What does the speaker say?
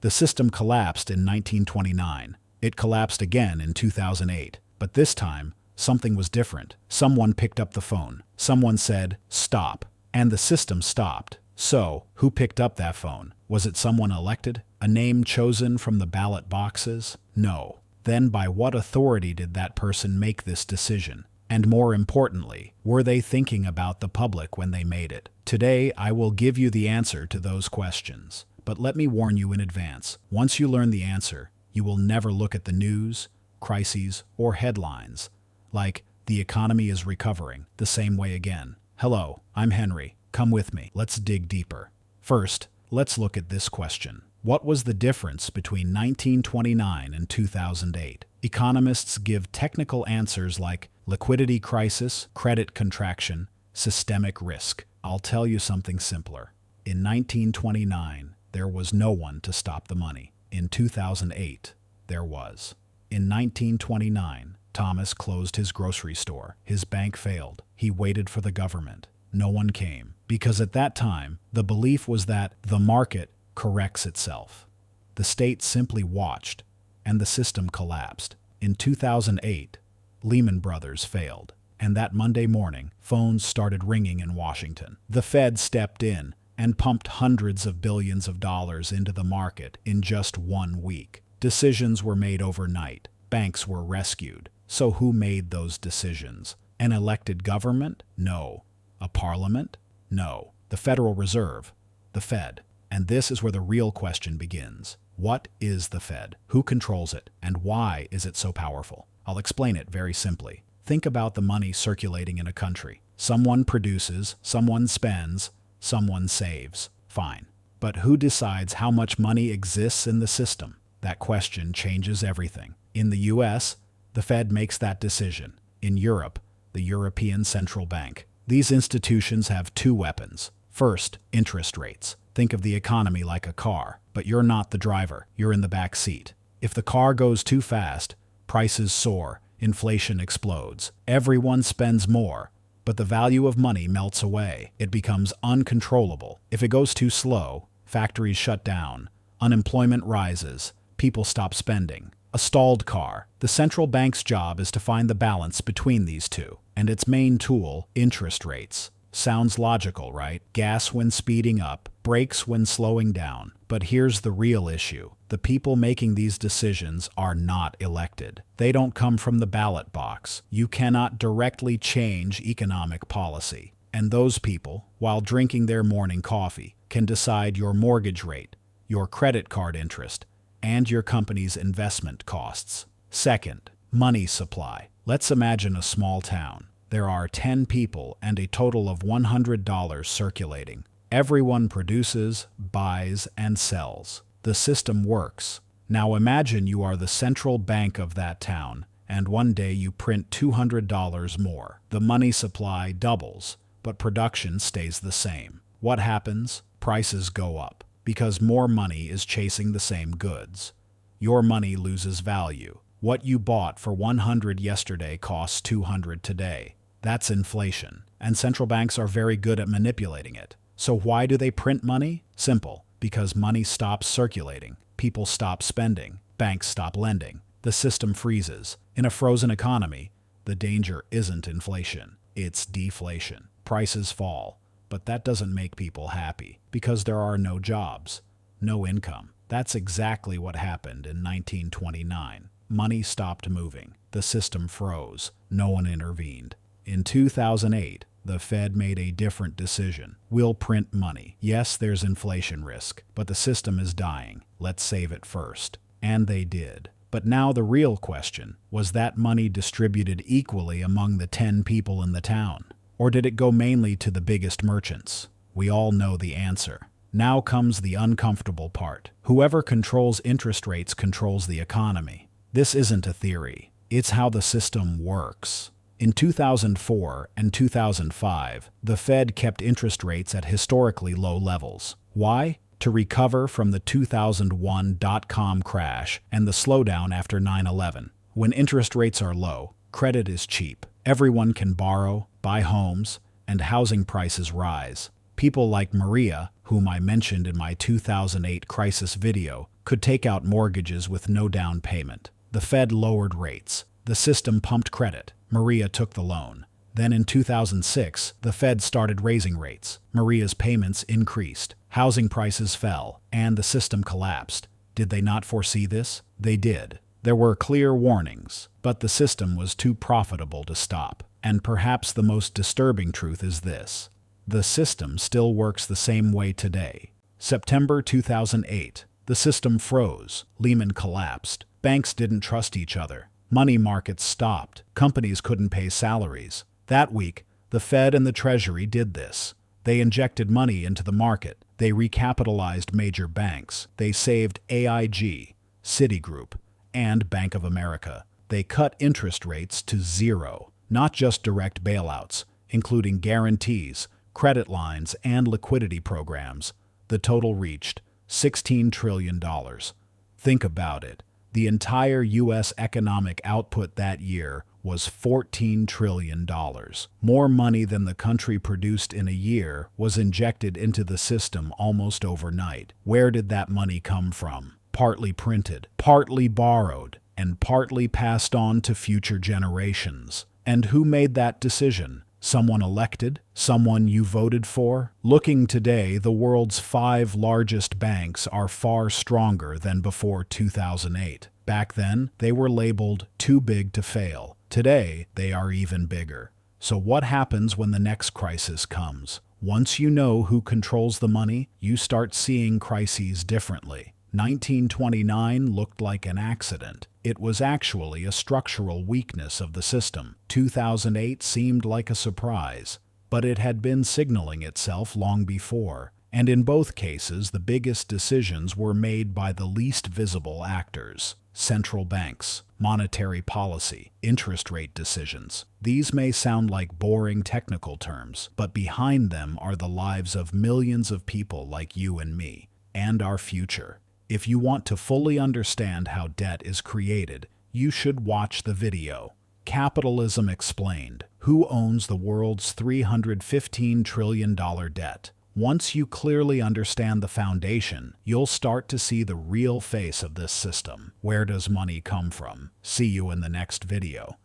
The system collapsed in 1929. It collapsed again in 2008. But this time, something was different. Someone picked up the phone. Someone said, "Stop." And the system stopped. So, who picked up that phone? Was it someone elected? A name chosen from the ballot boxes? No. Then by what authority did that person make this decision? And more importantly, were they thinking about the public when they made it? Today, I will give you the answer to those questions. But let me warn you in advance, once you learn the answer, you will never look at the news, crises, or headlines like, "The economy is recovering," the same way again. Hello, I'm Henry. Come with me. Let's dig deeper. First, let's look at this question. What was the difference between 1929 and 2008? Economists give technical answers like liquidity crisis, credit contraction, systemic risk. I'll tell you something simpler. In 1929, there was no one to stop the money. In 2008, there was. In 1929, Thomas closed his grocery store. His bank failed. He waited for the government. No one came, because at that time, the belief was that the market corrects itself. The state simply watched, and the system collapsed. In 2008, Lehman Brothers failed, and that Monday morning, phones started ringing in Washington. The Fed stepped in and pumped hundreds of billions of dollars into the market in just 1 week. Decisions were made overnight. Banks were rescued. So who made those decisions? An elected government? No. A parliament? No. The Federal Reserve, the Fed. And this is where the real question begins. What is the Fed? Who controls it? And why is it so powerful? I'll explain it very simply. Think about the money circulating in a country. Someone produces, someone spends, someone saves. Fine. But who decides how much money exists in the system? That question changes everything. In the US, the Fed makes that decision. In Europe, the European Central Bank. These institutions have two weapons. First, interest rates. Think of the economy like a car, but you're not the driver. You're in the back seat. If the car goes too fast, prices soar, inflation explodes. Everyone spends more, but the value of money melts away. It becomes uncontrollable. If it goes too slow, factories shut down, unemployment rises, people stop spending. A stalled car. The central bank's job is to find the balance between these two, and its main tool, interest rates. Sounds logical, right? Gas when speeding up, brakes when slowing down. But here's the real issue. The people making these decisions are not elected. They don't come from the ballot box. You cannot directly change economic policy. And those people, while drinking their morning coffee, can decide your mortgage rate, your credit card interest, and your company's investment costs. Second, money supply. Let's imagine a small town. There are 10 people and a total of $100 circulating. Everyone produces, buys, and sells. The system works. Now imagine you are the central bank of that town, and one day you print $200 more. The money supply doubles, but production stays the same. What happens? Prices go up, because more money is chasing the same goods. Your money loses value. What you bought for $100 yesterday costs $200 today. That's inflation, and central banks are very good at manipulating it. So why do they print money? Simple, because money stops circulating, people stop spending, banks stop lending, the system freezes. In a frozen economy, the danger isn't inflation, it's deflation. Prices fall, but that doesn't make people happy, because there are no jobs, no income. That's exactly what happened in 1929. Money stopped moving, the system froze, no one intervened. In 2008, the Fed made a different decision. We'll print money. Yes, there's inflation risk, but the system is dying. Let's save it first. And they did. But now the real question, was that money distributed equally among the 10 people in the town? Or did it go mainly to the biggest merchants? We all know the answer. Now comes the uncomfortable part. Whoever controls interest rates controls the economy. This isn't a theory. It's how the system works. In 2004 and 2005, the Fed kept interest rates at historically low levels. Why? To recover from the 2001 dot-com crash and the slowdown after 9/11. When interest rates are low, credit is cheap. Everyone can borrow, buy homes, and housing prices rise. People like Maria, whom I mentioned in my 2008 crisis video, could take out mortgages with no down payment. The Fed lowered rates. The system pumped credit. Maria took the loan. Then in 2006, the Fed started raising rates. Maria's payments increased. Housing prices fell, and the system collapsed. Did they not foresee this? They did. There were clear warnings, but the system was too profitable to stop. And perhaps the most disturbing truth is this: the system still works the same way today. September 2008. The system froze. Lehman collapsed. Banks didn't trust each other. Money markets stopped. Companies couldn't pay salaries. That week, the Fed and the Treasury did this. They injected money into the market. They recapitalized major banks. They saved AIG, Citigroup, and Bank of America. They cut interest rates to zero, not just direct bailouts, including guarantees, credit lines, and liquidity programs. The total reached $16 trillion. Think about it. The entire U.S. economic output that year was $14 trillion. More money than the country produced in a year was injected into the system almost overnight. Where did that money come from? Partly printed, partly borrowed, and partly passed on to future generations. And who made that decision? Someone elected? Someone you voted for? Looking today, the world's 5 largest banks are far stronger than before 2008. Back then, they were labeled too big to fail. Today, they are even bigger. So what happens when the next crisis comes? Once you know who controls the money, you start seeing crises differently. 1929 looked like an accident. It was actually a structural weakness of the system. 2008 seemed like a surprise, but it had been signaling itself long before. And in both cases, the biggest decisions were made by the least visible actors: central banks, monetary policy, interest rate decisions. These may sound like boring technical terms, but behind them are the lives of millions of people like you and me, and our future. If you want to fully understand how debt is created, you should watch the video. Capitalism Explained: Who owns the world's $315 trillion debt? Once you clearly understand the foundation, you'll start to see the real face of this system. Where does money come from? See you in the next video.